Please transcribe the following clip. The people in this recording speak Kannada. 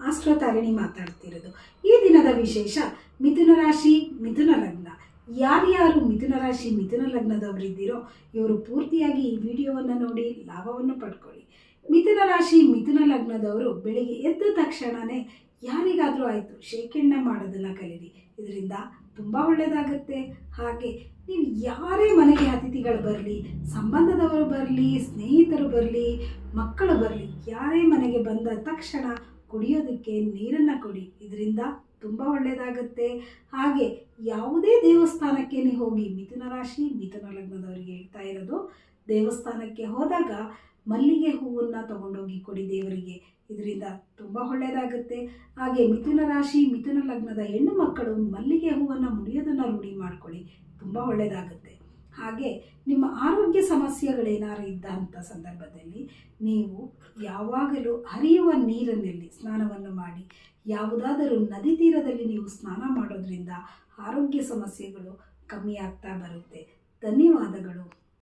ಆಸ್ಟ್ರೋತಾರಿಣಿ ಮಾತಾಡ್ತಿರೋದು. ಈ ದಿನದ ವಿಶೇಷ ಮಿಥುನ ರಾಶಿ, ಮಿಥುನ ಲಗ್ನ. ಯಾರ್ಯಾರು ಮಿಥುನ ರಾಶಿ, ಮಿಥುನ ಲಗ್ನದವರಿದ್ದೀರೋ ಇವರು ಪೂರ್ತಿಯಾಗಿ ಈ ವಿಡಿಯೋವನ್ನು ನೋಡಿ ಲಾಭವನ್ನು ಪಡ್ಕೊಳ್ಳಿ. ಮಿಥುನ ರಾಶಿ, ಮಿಥುನ ಲಗ್ನದವರು ಬೆಳಿಗ್ಗೆ ಎದ್ದ ತಕ್ಷಣವೇ ಯಾರಿಗಾದರೂ ಆಯಿತು ಶೇಖರಣೆ ಮಾಡೋದನ್ನು ಕಲೀರಿ. ಇದರಿಂದ ತುಂಬ ಒಳ್ಳೆಯದಾಗುತ್ತೆ. ಹಾಗೆ ನೀವು ಯಾರೇ ಮನೆಗೆ ಅತಿಥಿಗಳು ಬರಲಿ, ಸಂಬಂಧದವರು ಬರಲಿ, ಸ್ನೇಹಿತರು ಬರಲಿ, ಮಕ್ಕಳು ಬರಲಿ, ಯಾರೇ ಮನೆಗೆ ಬಂದ ತಕ್ಷಣ ಕುಡಿಯೋದಕ್ಕೆ ನೀರನ್ನು ಕೊಡಿ. ಇದರಿಂದ ತುಂಬ ಒಳ್ಳೆಯದಾಗುತ್ತೆ. ಹಾಗೆ ಯಾವುದೇ ದೇವಸ್ಥಾನಕ್ಕೆ ನೀವು ಹೋಗಿ, ಮಿಥುನ ರಾಶಿ, ಮಿಥುನ ಲಗ್ನದವರಿಗೆ ಹೇಳ್ತಾ ಇರೋದು, ದೇವಸ್ಥಾನಕ್ಕೆ ಹೋದಾಗ ಮಲ್ಲಿಗೆ ಹೂವನ್ನು ತಗೊಂಡೋಗಿ ಕೊಡಿ ದೇವರಿಗೆ. ಇದರಿಂದ ತುಂಬ ಒಳ್ಳೆಯದಾಗುತ್ತೆ. ಹಾಗೆ ಮಿಥುನ ರಾಶಿ, ಮಿಥುನ ಲಗ್ನದ ಹೆಣ್ಣು ಮಕ್ಕಳು ಮಲ್ಲಿಗೆ ಹೂವನ್ನು ಮುಡಿಯೋದನ್ನು ರೂಢಿ ಮಾಡಿಕೊಳ್ಳಿ, ತುಂಬ ಒಳ್ಳೆಯದಾಗುತ್ತೆ. ಹಾಗೆ ನಿಮ್ಮ ಆರೋಗ್ಯ ಸಮಸ್ಯೆಗಳೇನಾರು ಇದ್ದಂಥ ಸಂದರ್ಭದಲ್ಲಿ ನೀವು ಯಾವಾಗಲೂ ಹರಿಯುವ ನೀರಿನಲ್ಲಿ ಸ್ನಾನವನ್ನು ಮಾಡಿ, ಯಾವುದಾದರೂ ನದಿ ತೀರದಲ್ಲಿ ನೀವು ಸ್ನಾನ ಮಾಡೋದ್ರಿಂದ ಆರೋಗ್ಯ ಸಮಸ್ಯೆಗಳು ಕಮ್ಮಿ ಆಗ್ತಾ ಬರುತ್ತೆ. ಧನ್ಯವಾದಗಳು.